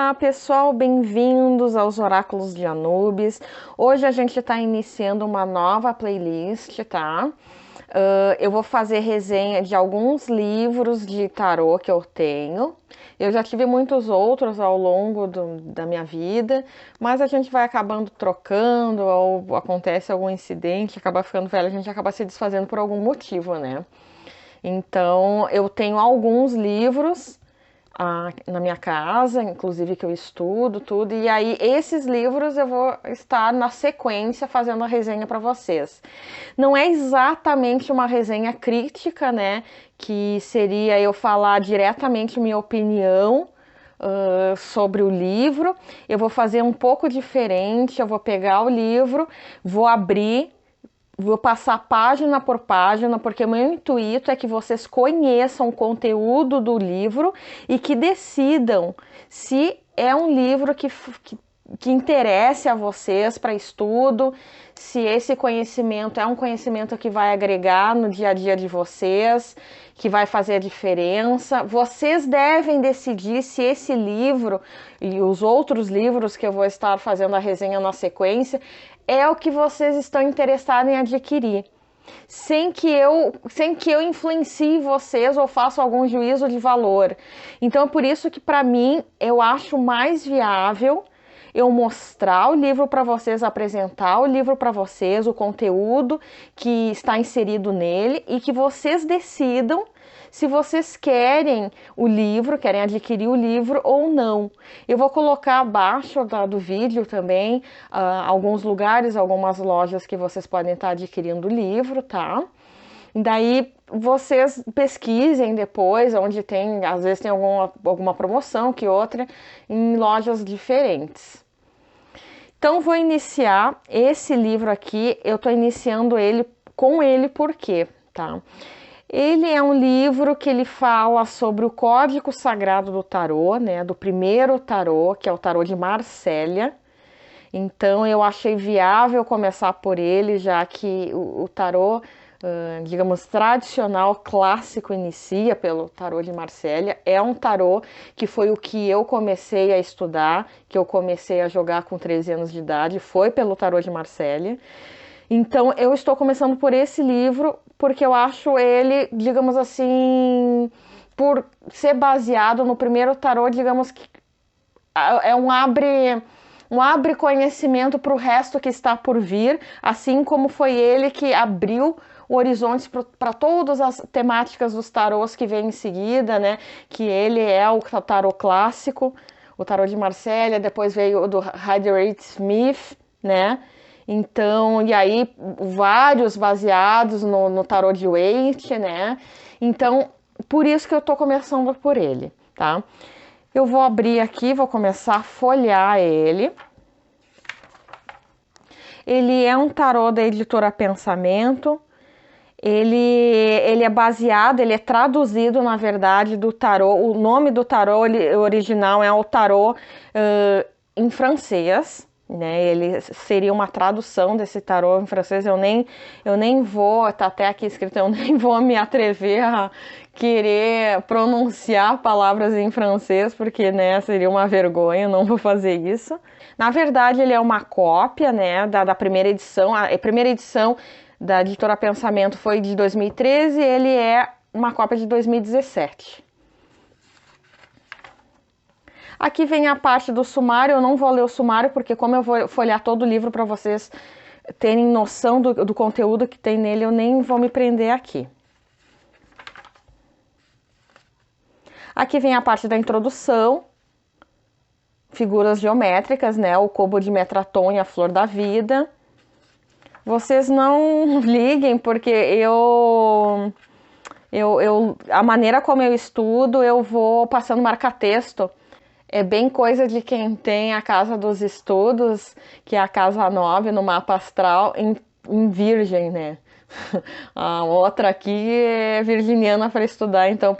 Olá pessoal, bem-vindos aos Oráculos de Anubis. Hoje a gente está iniciando uma nova playlist, tá? Eu vou fazer resenha de alguns livros de tarô que eu tenho. Eu já tive muitos outros ao longo da minha vida, mas a gente vai acabando trocando, ou acontece algum incidente, acaba ficando velho, a gente acaba se desfazendo por algum motivo, né? Então, eu tenho alguns livros na minha casa, inclusive que eu estudo tudo, e aí esses livros eu vou estar na sequência fazendo a resenha para vocês. Não é exatamente uma resenha crítica, né, que seria eu falar diretamente minha opinião sobre o livro. Eu vou fazer um pouco diferente, eu vou pegar o livro, vou abrir, vou passar página por página, porque o meu intuito é que vocês conheçam o conteúdo do livro e que decidam se é um livro que interesse a vocês para estudo, se esse conhecimento é um conhecimento que vai agregar no dia a dia de vocês, que vai fazer a diferença. Vocês devem decidir se esse livro e os outros livros que eu vou estar fazendo a resenha na sequência é o que vocês estão interessados em adquirir, sem que eu influencie vocês ou faça algum juízo de valor. Então é por isso que para mim eu acho mais viável eu mostrar o livro para vocês, apresentar o livro para vocês, o conteúdo que está inserido nele, e que vocês decidam se vocês querem o livro, querem adquirir o livro ou não. Eu vou colocar abaixo do vídeo também alguns lugares, algumas lojas que vocês podem estar adquirindo o livro, tá? Daí vocês pesquisem depois, onde tem, às vezes tem alguma promoção que outra, em lojas diferentes. Então vou iniciar esse livro aqui, eu tô iniciando ele com ele por quê, tá? Ele é um livro que ele fala sobre o código sagrado do tarô, né, do primeiro tarô, que é o tarô de Marsella. Então eu achei viável começar por ele, já que o tarô, digamos, tradicional, clássico, inicia pelo tarô de Marsella. É um tarô que foi o que eu comecei a estudar, que eu comecei a jogar com 13 anos de idade, foi pelo tarô de Marsella. Então eu estou começando por esse livro, porque eu acho ele, digamos assim, por ser baseado no primeiro tarô, digamos que é um abre conhecimento para o resto que está por vir, assim como foi ele que abriu o horizonte para todas as temáticas dos tarôs que vem em seguida, né? Que ele é o tarô clássico, o tarô de Marsella, depois veio o do Rider-Waite-Smith, né? Então, e aí vários baseados no tarô de Waite, né? Então, por isso que eu tô começando por ele, tá? Eu vou abrir aqui, vou começar a folhear ele. Ele é um tarô da editora Pensamento. Ele é baseado, ele é traduzido, na verdade, do tarô. O nome do tarô original é o tarô em francês, né? Ele seria uma tradução desse tarô em francês. Eu nem vou, tá até aqui escrito, eu nem vou me atrever a querer pronunciar palavras em francês, porque, né, seria uma vergonha, eu não vou fazer isso. Na verdade, ele é uma cópia, né, da primeira edição. A primeira edição da editora Pensamento foi de 2013, ele é uma cópia de 2017. Aqui vem a parte do sumário. Eu não vou ler o sumário, porque como eu vou folhear todo o livro para vocês terem noção do conteúdo que tem nele, eu nem vou me prender aqui. Aqui vem a parte da introdução, figuras geométricas, né? O cubo de Metraton e a flor da vida. Vocês não liguem, porque a maneira como eu estudo, eu vou passando marca-texto. É bem coisa de quem tem a casa dos estudos, que é a casa 9 no mapa astral, em Virgem, né? A outra aqui é virginiana para estudar, então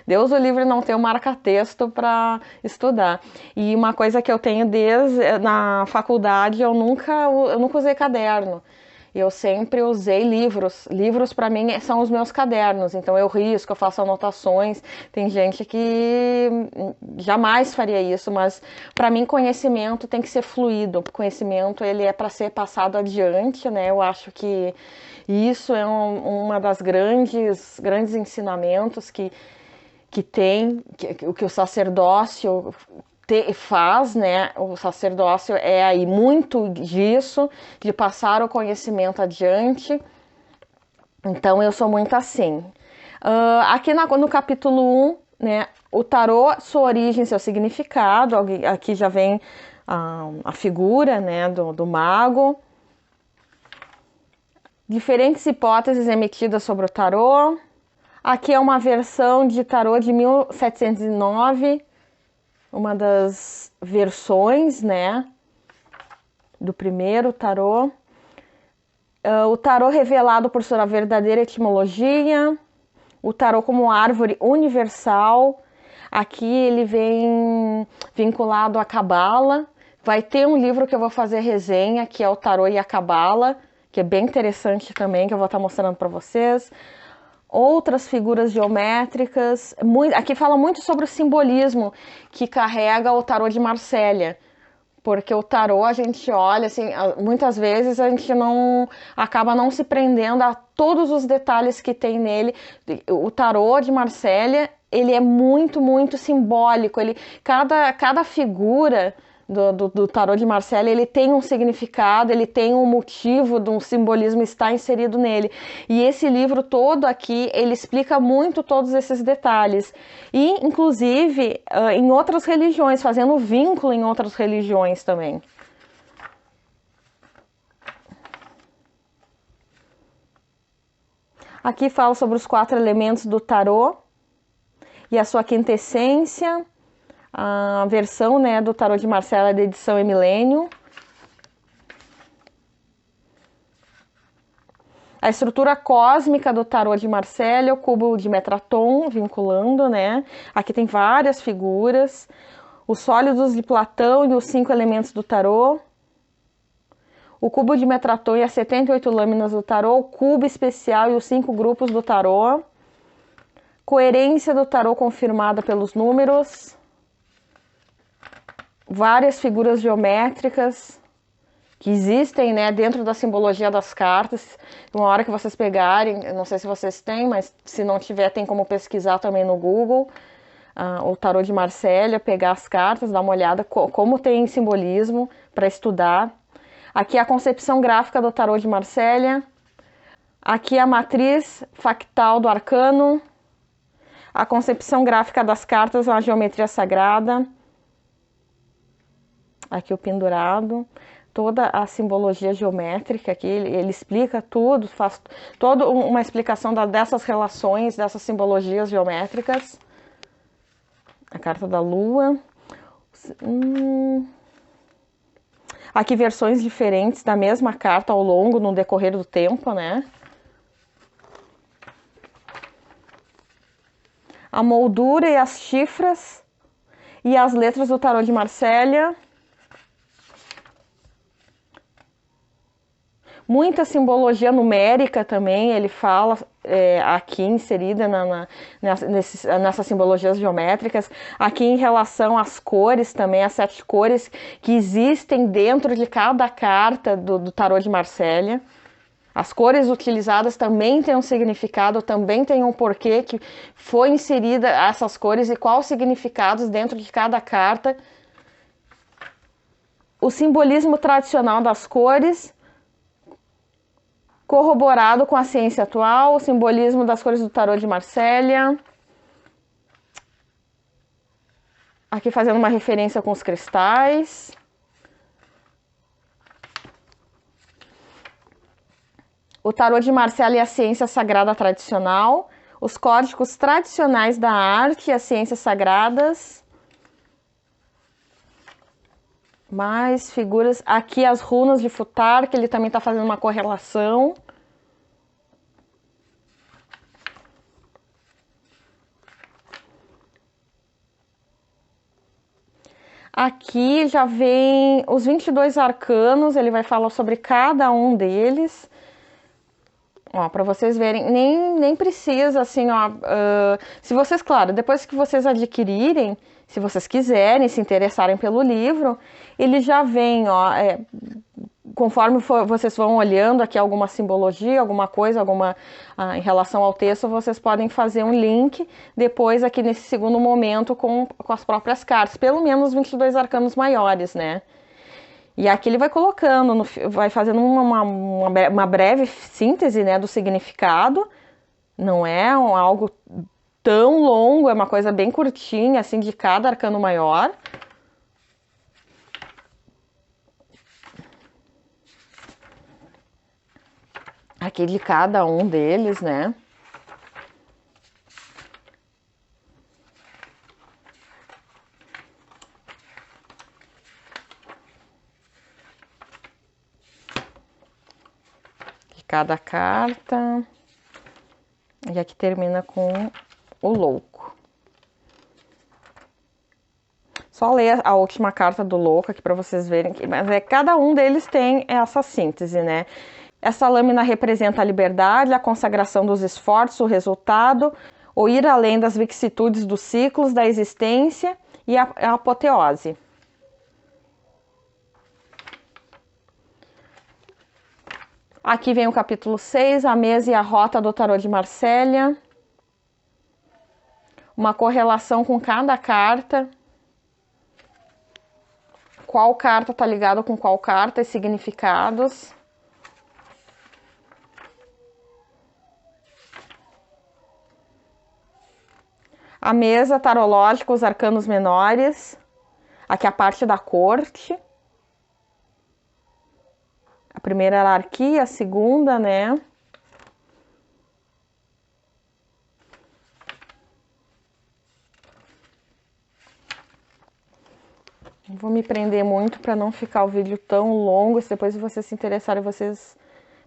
Deus o livre não ter um marca-texto para estudar. E uma coisa que eu tenho desde na faculdade, eu nunca usei caderno. eu sempre usei livros. Livros para mim são os meus cadernos, então eu risco, eu faço anotações. Tem gente que jamais faria isso, mas para mim conhecimento tem que ser fluido. Conhecimento ele é para ser passado adiante, né? Eu acho que isso é uma das grandes ensinamentos que tem, que o sacerdócio faz, né? O sacerdócio é aí muito disso, de passar o conhecimento adiante. Então eu sou muito assim. Aqui no capítulo 1, né? O tarô, sua origem, seu significado. Aqui já vem a figura, né, do mago. Diferentes hipóteses emitidas sobre o tarô. Aqui é uma versão de tarô de 1709, uma das versões, né, do primeiro tarô. O tarô revelado por sua verdadeira etimologia. O tarô como árvore universal. Aqui ele vem vinculado à cabala. Vai ter um livro que eu vou fazer resenha, que é o Tarô e a Cabala, que é bem interessante também, que eu vou estar mostrando para vocês. Outras figuras geométricas. Aqui fala muito sobre o simbolismo que carrega o tarô de Marsella. Porque o tarô a gente olha, assim, muitas vezes a gente acaba não se prendendo a todos os detalhes que tem nele. O tarô de Marsella, ele é muito, muito simbólico. Cada figura do tarô de Marsella, ele tem um significado, ele tem um motivo, de um simbolismo está inserido nele. E esse livro todo aqui, ele explica muito todos esses detalhes. E, inclusive, em outras religiões, fazendo vínculo em outras religiões também. Aqui fala sobre os 4 elementos do tarô e a sua quintessência. A versão, né, do tarô de Marsella da edição Milênio. A estrutura cósmica do tarô de Marsella, o cubo de Metatron, vinculando, né? Aqui tem várias figuras. Os sólidos de Platão e os 5 elementos do tarô. O cubo de Metatron e as 78 lâminas do tarô. O cubo especial e os 5 grupos do tarô. Coerência do tarô confirmada pelos números. Várias figuras geométricas que existem, né, dentro da simbologia das cartas. Uma hora que vocês pegarem, eu não sei se vocês têm, mas se não tiver, tem como pesquisar também no Google, o tarô de Marsella, pegar as cartas, dar uma olhada como tem simbolismo para estudar. Aqui a concepção gráfica do tarô de Marsella. Aqui a matriz fractal do arcano. A concepção gráfica das cartas, a geometria sagrada. Aqui o pendurado, toda a simbologia geométrica aqui, ele explica tudo, faz toda uma explicação dessas relações, dessas simbologias geométricas. A carta da lua. Aqui versões diferentes da mesma carta ao longo, no decorrer do tempo, né? A moldura e as chifras e as letras do tarô de Marsella. Muita simbologia numérica também, ele fala aqui inserida nessas simbologias geométricas. Aqui em relação às cores também, as 7 cores que existem dentro de cada carta do tarô de Marsella. As cores utilizadas também têm um significado, também tem um porquê que foi inserida essas cores e quais os significados dentro de cada carta. O simbolismo tradicional das cores, corroborado com a ciência atual, o simbolismo das cores do tarô de Marsella. Aqui fazendo uma referência com os cristais. O tarô de Marsella e a ciência sagrada tradicional. Os códigos tradicionais da arte e as ciências sagradas. Mais figuras. Aqui as runas de Futar, que ele também está fazendo uma correlação. Aqui já vem os 22 arcanos, ele vai falar sobre cada um deles. Ó, para vocês verem, nem precisa, assim, ó, se vocês, claro, depois que vocês adquirirem, se vocês quiserem, se interessarem pelo livro, ele já vem, ó, conforme vocês vão olhando aqui alguma simbologia, alguma coisa, em relação ao texto, vocês podem fazer um link depois aqui nesse segundo momento com as próprias cartas, pelo menos 22 arcanos maiores, né? E aqui ele vai colocando, vai fazendo uma breve síntese, né, do significado. Não é algo tão longo, é uma coisa bem curtinha, assim, de cada arcano maior. Aqui de cada um deles, né? Cada carta. E aqui termina com o louco. Só ler a última carta do louco aqui para vocês verem, mas cada um deles tem essa síntese, né? Essa lâmina representa a liberdade, a consagração dos esforços, o resultado, o ir além das vicissitudes dos ciclos da existência e a apoteose. Aqui vem o capítulo 6, a mesa e a rota do tarô de Marsella. Uma correlação com cada carta. Qual carta está ligada com qual carta e significados. A mesa tarológica, os arcanos menores. Aqui a parte da corte. A primeira hierarquia, a segunda, né? Não vou me prender muito para não ficar o vídeo tão longo. Se depois vocês se interessarem, vocês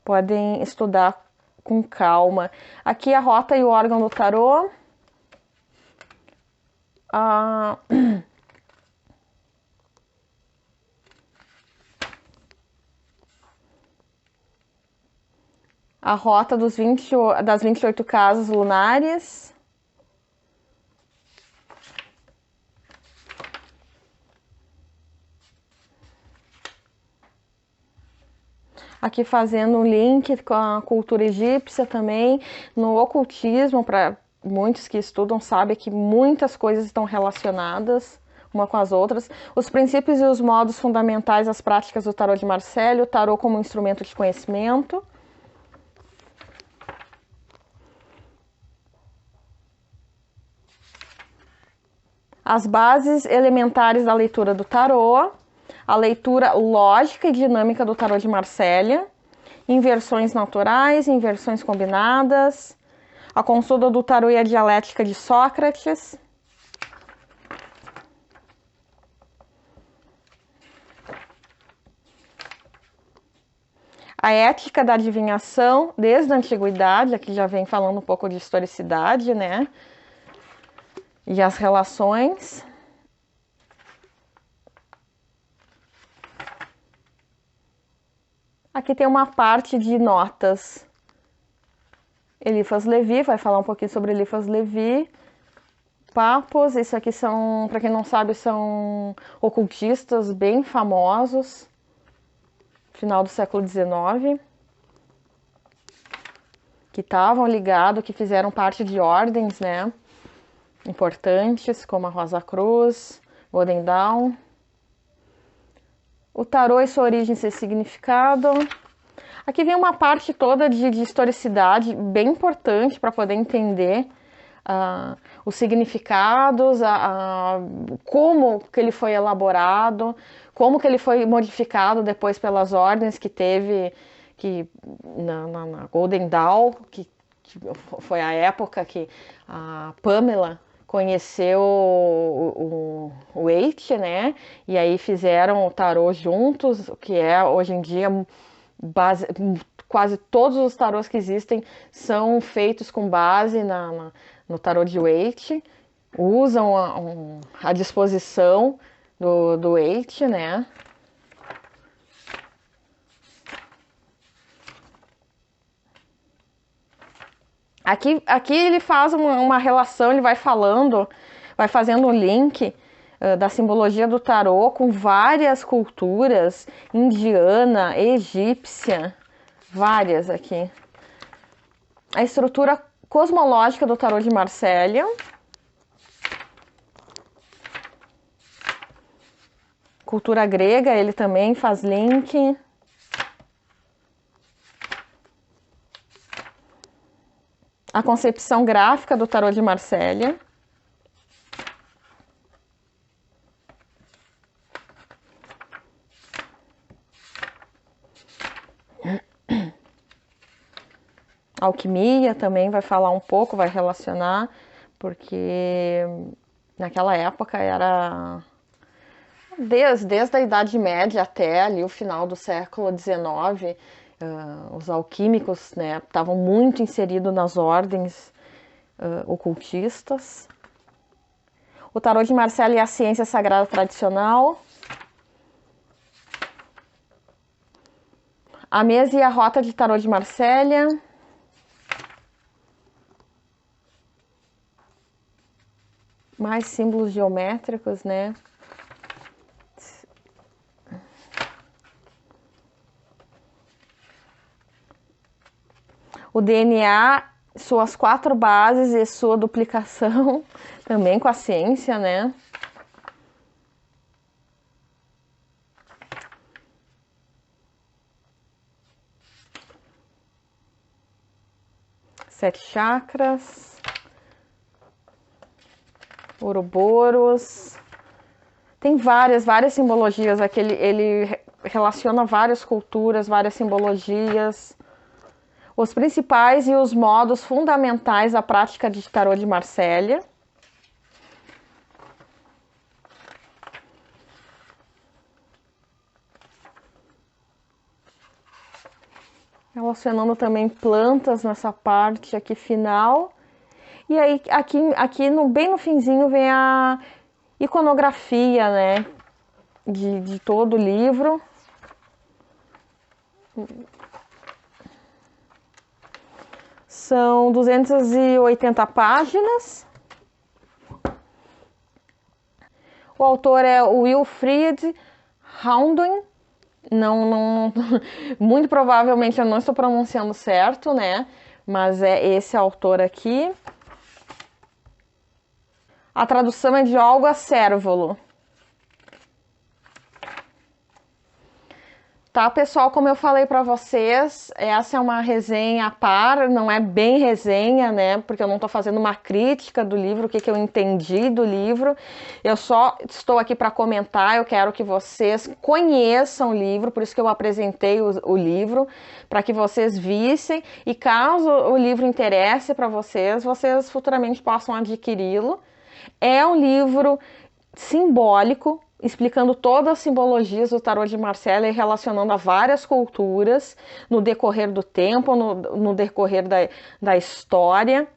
podem estudar com calma. Aqui a rota e o órgão do tarô. A rota das 28 casas lunares. Aqui fazendo um link com a cultura egípcia também. No ocultismo, para muitos que estudam, sabem que muitas coisas estão relacionadas uma com as outras. Os princípios e os modos fundamentais das práticas do tarô de Marsella, o tarô como instrumento de conhecimento. As bases elementares da leitura do tarô, a leitura lógica e dinâmica do tarô de Marsella, inversões naturais, inversões combinadas, a consulta do tarô e a dialética de Sócrates, a ética da adivinhação desde a antiguidade, aqui já vem falando um pouco de historicidade, né? E as relações. Aqui tem uma parte de notas. Eliphas Levi, vai falar um pouquinho sobre Eliphas Levi. Papos, isso aqui são, para quem não sabe, são ocultistas bem famosos. Final do século XIX. Que estavam ligados, que fizeram parte de ordens, né? Importantes, como a Rosa Cruz, Golden Dawn. O tarô e sua origem e seu significado. Aqui vem uma parte toda de historicidade bem importante para poder entender os significados, como que ele foi elaborado, como que ele foi modificado depois pelas ordens que teve na Golden Dawn, que foi a época que a Pamela conheceu o Waite, né? E aí fizeram o tarô juntos, que é hoje em dia quase todos os tarôs que existem são feitos com base no tarô de Waite, usam a disposição do Eight, né? Aqui ele faz uma relação, ele vai falando, vai fazendo um link da simbologia do tarô com várias culturas, indiana, egípcia, várias aqui. A estrutura cosmológica do tarô de Marselha. Cultura grega, ele também faz link. A concepção gráfica do tarô de Marselha. Alquimia também vai falar um pouco, vai relacionar, porque naquela época era desde a Idade Média até ali o final do século XIX, os alquímicos, né, estavam muito inseridos nas ordens ocultistas. O tarô de Marselha é a ciência sagrada tradicional. A mesa e a rota de tarô de Marselha. Mais símbolos geométricos, né? O DNA, suas 4 bases e sua duplicação, também com a ciência, né? Sete chakras. Ouroboros. Tem várias simbologias aqui. Ele relaciona várias culturas, várias simbologias. Os principais e os modos fundamentais da prática de tarô de Marselha. Relacionando também plantas nessa parte aqui final. E aí, aqui bem no finzinho, vem a iconografia, né, de todo o livro. São 280 páginas. O autor é o Wilfried Hounding. Muito provavelmente eu não estou pronunciando certo, né? Mas é esse autor aqui. A tradução é de Olga Cérvolo. Tá, pessoal, como eu falei para vocês, essa é uma resenha a par, não é bem resenha, né? Porque eu não estou fazendo uma crítica do livro, o que eu entendi do livro. Eu só estou aqui para comentar, eu quero que vocês conheçam o livro, por isso que eu apresentei o livro, para que vocês vissem. E caso o livro interesse para vocês, vocês futuramente possam adquiri-lo. É um livro simbólico, explicando todas as simbologias do tarô de Marselha e relacionando a várias culturas no decorrer do tempo, no decorrer da história.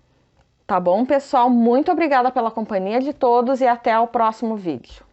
Tá bom, pessoal? Muito obrigada pela companhia de todos e até o próximo vídeo.